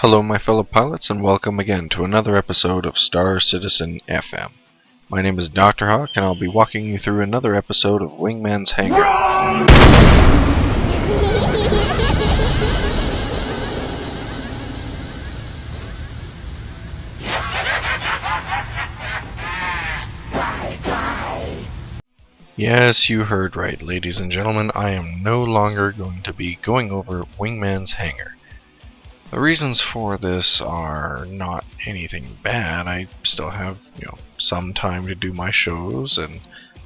Hello my fellow pilots and welcome again to another episode of Star Citizen FM. My name is Dr. Hawk and I'll be walking you through another episode of Wingmans Hangar. Yes, you heard right, ladies and gentlemen. I am no longer going to be going over Wingmans Hangar. The reasons for this are not anything bad. I still have, some time to do my shows, and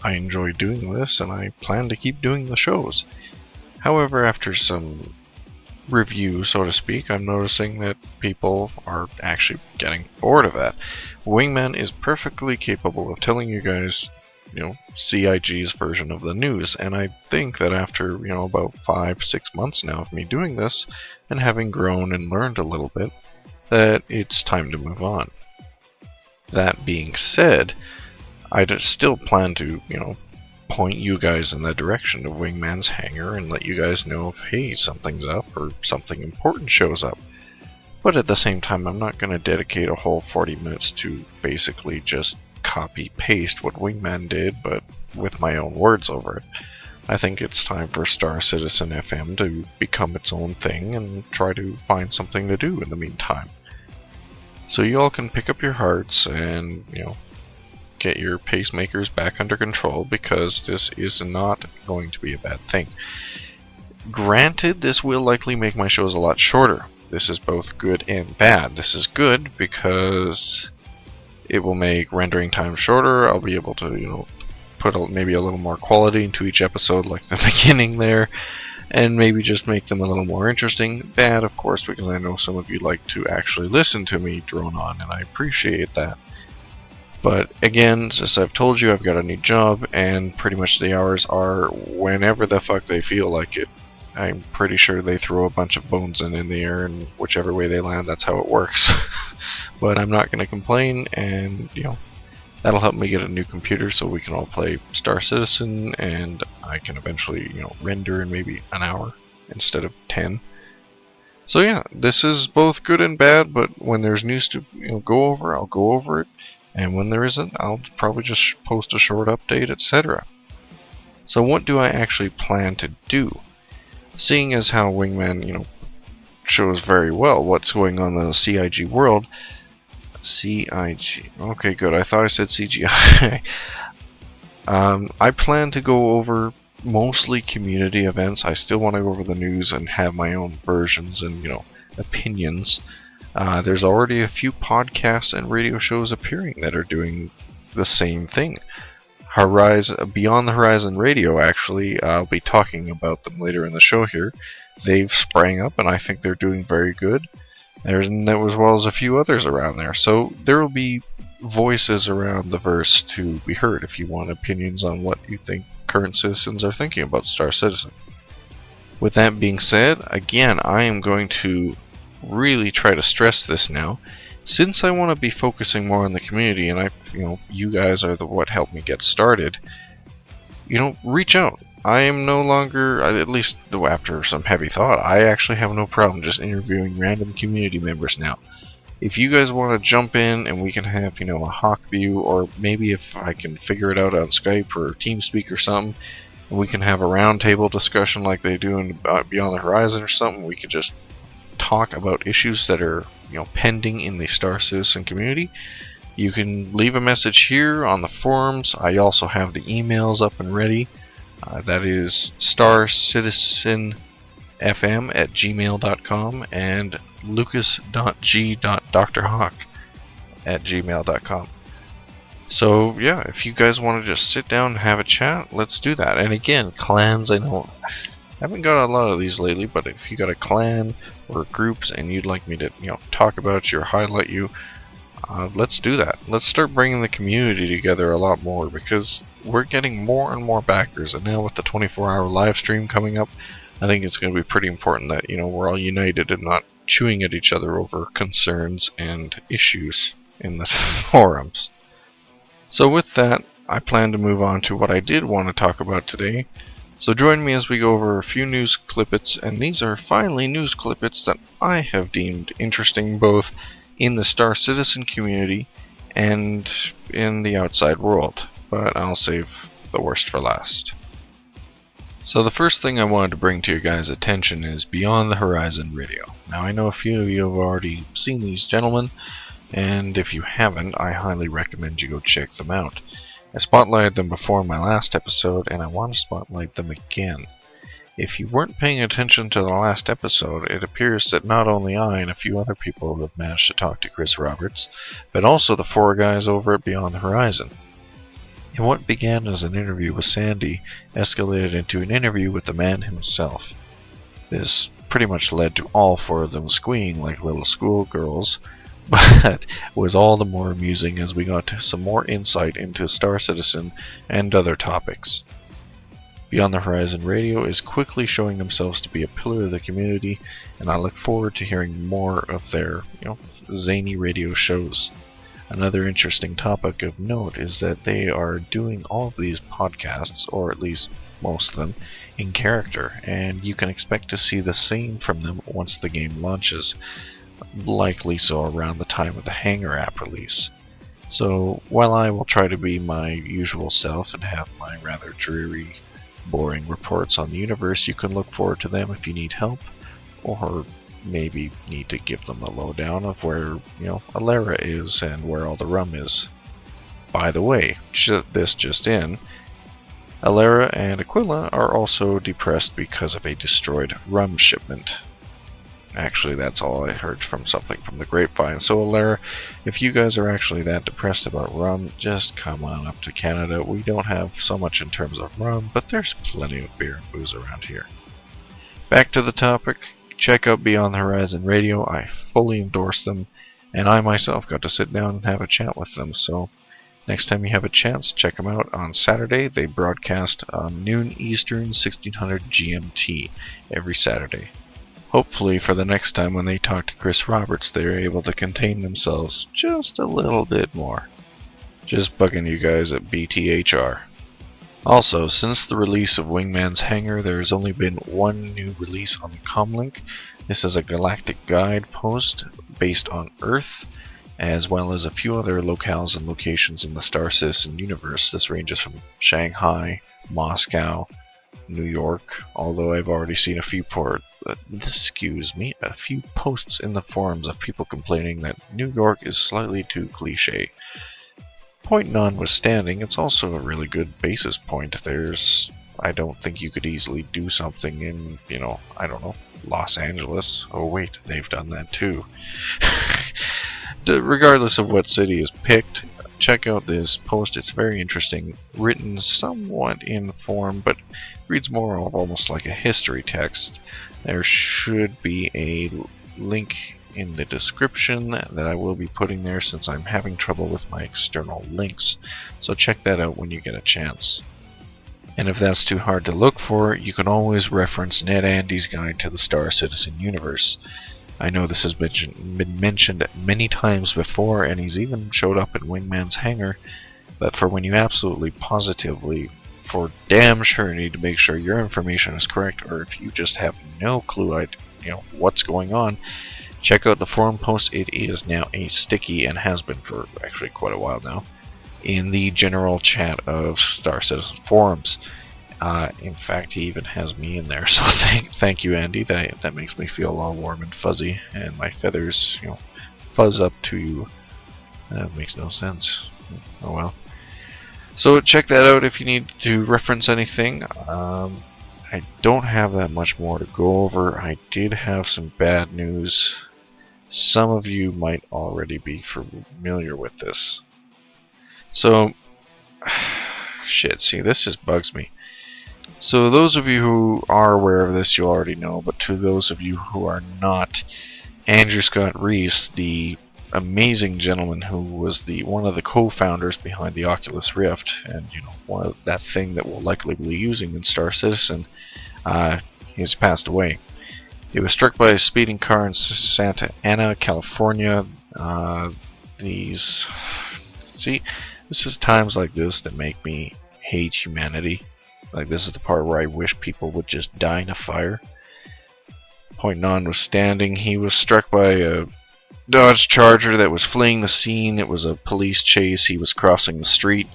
I enjoy doing this, and I plan to keep doing the shows. However, after some review, so to speak, I'm noticing that people are actually getting bored of that. Wingman is perfectly capable of telling you guys, CIG's version of the news, and I think that after, about 5-6 months now of me doing this, and having grown and learned a little bit, that it's time to move on. That being said, I still plan to, point you guys in the direction of Wingman's Hangar and let you guys know if, hey, something's up or something important shows up. But at the same time, I'm not going to dedicate a whole 40 minutes to basically just copy-paste what Wingman did, but with my own words over it. I think it's time for Star Citizen FM to become its own thing and try to find something to do in the meantime. So you all can pick up your hearts and, get your pacemakers back under control, because this is not going to be a bad thing. Granted, this will likely make my shows a lot shorter. This is both good and bad. This is good because it will make rendering time shorter. I'll be able to, put maybe a little more quality into each episode, like the beginning there, and maybe just make them a little more interesting. Bad, of course, because I know some of you like to actually listen to me drone on, and I appreciate that. But again, as I've told you, I've got a new job, and pretty much the hours are whenever the fuck they feel like it. I'm pretty sure they throw a bunch of bones in the air, and whichever way they land, that's how it works. But I'm not going to complain, and, that'll help me get a new computer so we can all play Star Citizen, and I can eventually, render in maybe an hour instead of 10. So yeah, this is both good and bad, but when there's news to go over, I'll go over it, and when there isn't, I'll probably just post a short update, etc. So what do I actually plan to do? Seeing as how Wingman, shows very well what's going on in the CIG world. CIG. Okay, good. I thought I said CGI. I plan to go over mostly community events. I still want to go over the news and have my own versions and, opinions. There's already a few podcasts and radio shows appearing that are doing the same thing. Beyond the Horizon Radio, actually, I'll be talking about them later in the show here. They've sprang up, and I think they're doing very good. As well as a few others around there. So there will be voices around the verse to be heard if you want opinions on what you think current citizens are thinking about Star Citizen. With that being said, again, I am going to really try to stress this now. Since I want to be focusing more on the community, and you guys are what helped me get started, reach out. I am no longer, at least after some heavy thought, I actually have no problem just interviewing random community members now. If you guys want to jump in and we can have, a Hawk view, or maybe if I can figure it out on Skype or TeamSpeak or something, and we can have a roundtable discussion like they do in Beyond the Horizon or something, we could just talk about issues that are, pending in the Star Citizen community. You can leave a message here on the forums. I also have the emails up and ready. That is starcitizenfm@gmail.com and lucas.g.drhawk@gmail.com. So yeah, if you guys want to just sit down and have a chat, let's do that. And again, clans, I know I haven't got a lot of these lately, but if you got a clan or groups and you'd like me to talk about you or highlight you, let's do that. Let's start bringing the community together a lot more, because we're getting more and more backers, and now with the 24-hour live stream coming up, I think it's going to be pretty important that we're all united and not chewing at each other over concerns and issues in the forums. So with that, I plan to move on to what I did want to talk about today, So join me as we go over a few news clippets, and these are finally news clippets that I have deemed interesting both in the Star Citizen community and in the outside world, but I'll save the worst for last. So the first thing I wanted to bring to your guys' attention is Beyond the Horizon Radio. Now I know a few of you have already seen these gentlemen, and if you haven't, I highly recommend you go check them out. I spotlighted them before in my last episode, and I want to spotlight them again. If you weren't paying attention to the last episode, it appears that not only I and a few other people have managed to talk to Chris Roberts, but also the 4 guys over at Beyond the Horizon. And what began as an interview with Sandy escalated into an interview with the man himself. This pretty much led to all 4 of them squealing like little schoolgirls, but was all the more amusing as we got some more insight into Star Citizen and other topics. Beyond the Horizon Radio is quickly showing themselves to be a pillar of the community, and I look forward to hearing more of their, zany radio shows. Another interesting topic of note is that they are doing all of these podcasts, or at least most of them, in character, and you can expect to see the same from them once the game launches. Likely so around the time of the Hangar app release. So while I will try to be my usual self and have my rather dreary, boring reports on the universe, you can look forward to them if you need help, or maybe need to give them a lowdown of where, Alara is and where all the rum is. By the way, this just in, Alara and Aquila are also depressed because of a destroyed rum shipment. Actually, that's all I heard from something from the grapevine. So, Alara, if you guys are actually that depressed about rum, just come on up to Canada. We don't have so much in terms of rum, but there's plenty of beer and booze around here. Back to the topic. Check out Beyond the Horizon Radio. I fully endorse them, and I myself got to sit down and have a chat with them. So, next time you have a chance, check them out on Saturday. They broadcast noon Eastern, 1600 GMT every Saturday. Hopefully, for the next time when they talk to Chris Roberts, they're able to contain themselves just a little bit more. Just bugging you guys at BTHR. Also, since the release of Wingmans Hangar, there has only been one new release on the Comlink. This is a galactic guide post based on Earth, as well as a few other locales and locations in the Star Citizen universe. This ranges from Shanghai, Moscow, New York, although I've already seen a few posts in the forums of people complaining that New York is slightly too cliche. Point notwithstanding, it's also a really good basis point. I don't think you could easily do something in, Los Angeles. Oh wait, they've done that too. Regardless of what city is picked, check out this post. It's very interesting, written somewhat in form, but reads more of almost like a history text. There should be a link in the description that I will be putting there since I'm having trouble with my external links, so check that out when you get a chance. And if that's too hard to look for, you can always reference Ned Andy's Guide to the Star Citizen Universe. I know this has been mentioned many times before, and he's even showed up in Wingman's Hangar, but for when you absolutely positively, for damn sure, need to make sure your information is correct, or if you just have no clue what's going on, check out the forum post. It is now a sticky, and has been for actually quite a while now, in the general chat of Star Citizen forums. In fact, he even has me in there, so thank you, Andy. That makes me feel all warm and fuzzy, and my feathers, fuzz up to you. That makes no sense. Oh well. So check that out if you need to reference anything. I don't have that much more to go over. I did have some bad news. Some of you might already be familiar with this. So, shit, see, this just bugs me. So those of you who are aware of this, you already know, but to those of you who are not, Andrew Scott Reese, the amazing gentleman who was one of the co-founders behind the Oculus Rift, and one of that thing that we'll likely be using in Star Citizen, he's passed away. He was struck by a speeding car in Santa Ana, California. See, this is times like this that make me hate humanity. Like, this is the part where I wish people would just die in a fire. Point notwithstanding, he was struck by a Dodge Charger that was fleeing the scene. It was a police chase. He was crossing the street,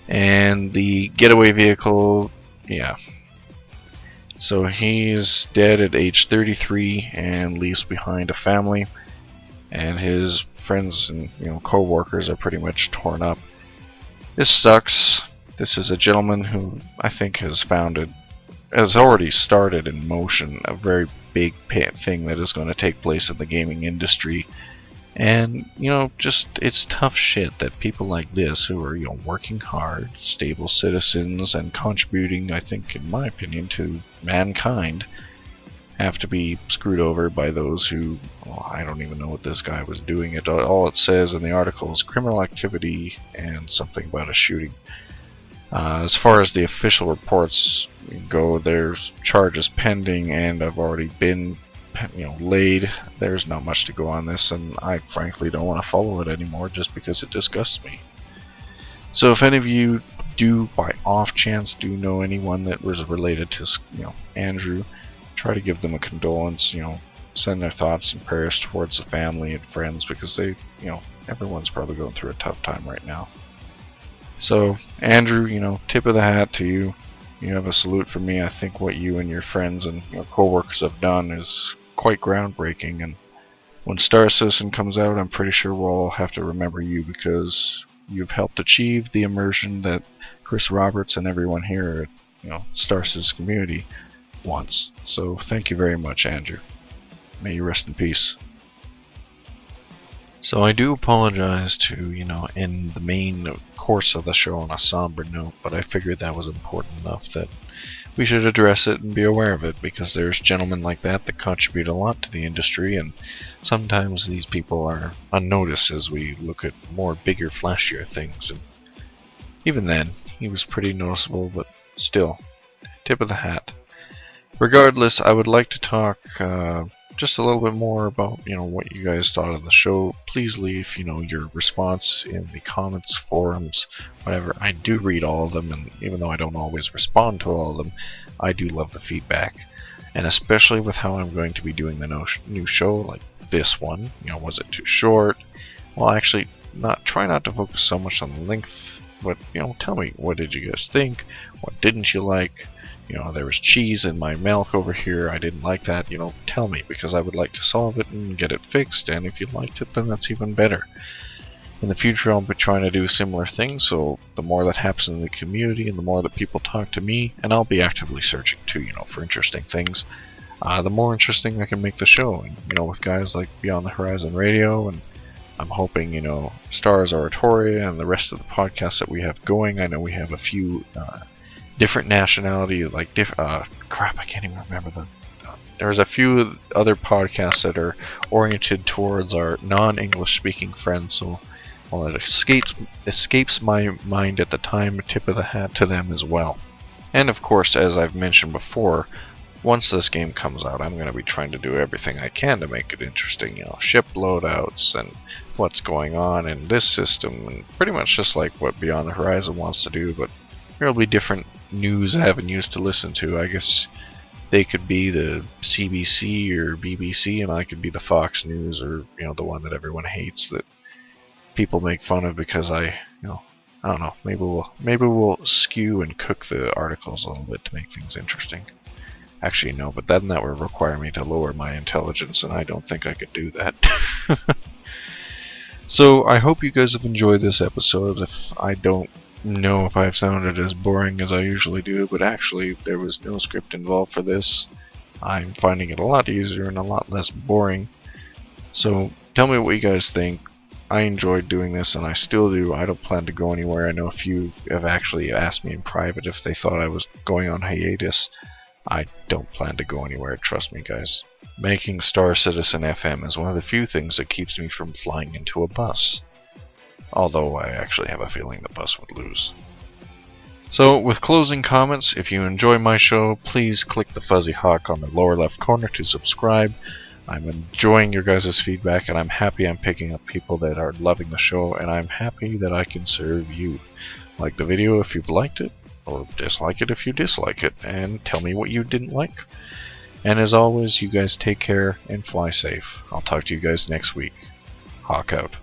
and the getaway vehicle, yeah. So he's dead at age 33 and leaves behind a family, and his friends and co-workers are pretty much torn up. This sucks. This is a gentleman who I think has already started in motion a very big thing that is going to take place in the gaming industry. And just it's tough shit that people like this, who are working hard, stable citizens, and contributing, I think, in my opinion, to mankind, have to be screwed over by those who, well, I don't even know what this guy was doing. All it says in the article is criminal activity and something about a shooting. As far as the official reports go, there's charges pending and have already been laid. There's not much to go on this, and I frankly don't want to follow it anymore just because it disgusts me. So if any of you do by off chance do know anyone that was related to Andrew, try to give them a condolence, send their thoughts and prayers towards the family and friends, because they, everyone's probably going through a tough time right now. So Andrew, tip of the hat to you. You have a salute from me. I think what you and your friends and co-workers have done is quite groundbreaking, and when Star Citizen comes out, I'm pretty sure we'll all have to remember you, because you've helped achieve the immersion that Chris Roberts and everyone here at Star Citizen community wants. So thank you very much, Andrew. May you rest in peace. So I do apologize to, end the main course of the show on a somber note, but I figured that was important enough that we should address it and be aware of it, because there's gentlemen like that contribute a lot to the industry, and sometimes these people are unnoticed as we look at more bigger, flashier things. And even then, he was pretty noticeable, but still, tip of the hat. Regardless, I would like to talk just a little bit more about what you guys thought of the show. Please leave your response in the comments, forums, whatever. I do read all of them, and even though I don't always respond to all of them, I do love the feedback. And especially with how I'm going to be doing the new show, like this one. Was it too short? Well, actually, try not to focus so much on the length, but tell me, what did you guys think? What didn't you like? There was cheese in my milk over here. I didn't like that. Tell me, because I would like to solve it and get it fixed. And if you liked it, then that's even better. In the future, I'll be trying to do similar things. So the more that happens in the community, and the more that people talk to me, and I'll be actively searching too, for interesting things, the more interesting I can make the show. And with guys like Beyond the Horizon Radio, and I'm hoping Stars Oratoria and the rest of the podcasts that we have going. I know we have a few different nationality, like crap, I can't even remember there's a few other podcasts that are oriented towards our non-English speaking friends, so while it escapes my mind at the time, a tip of the hat to them as well. And of course, as I've mentioned before, once this game comes out, I'm going to be trying to do everything I can to make it interesting, ship loadouts and what's going on in this system, and pretty much just like what Beyond the Horizon wants to do, but there'll be different news avenues to listen to. I guess they could be the CBC or BBC, and I could be the Fox News, or the one that everyone hates that people make fun of because I don't know. Maybe we'll skew and cook the articles a little bit to make things interesting. Actually, no, but then that would require me to lower my intelligence, and I don't think I could do that. So I hope you guys have enjoyed this episode. If I don't know if I've sounded as boring as I usually do, but actually there was no script involved for this. I'm finding it a lot easier and a lot less boring. So tell me what you guys think. I enjoyed doing this, and I still do. I don't plan to go anywhere. I know a few have actually asked me in private if they thought I was going on hiatus. I don't plan to go anywhere, trust me guys. Making Star Citizen FM is one of the few things that keeps me from flying into a bus. Although I actually have a feeling the bus would lose. So, with closing comments, if you enjoy my show, please click the fuzzy hawk on the lower left corner to subscribe. I'm enjoying your guys' feedback, and I'm happy I'm picking up people that are loving the show, and I'm happy that I can serve you. Like the video if you've liked it, or dislike it if you dislike it, and tell me what you didn't like. And as always, you guys take care and fly safe. I'll talk to you guys next week. Hawk out.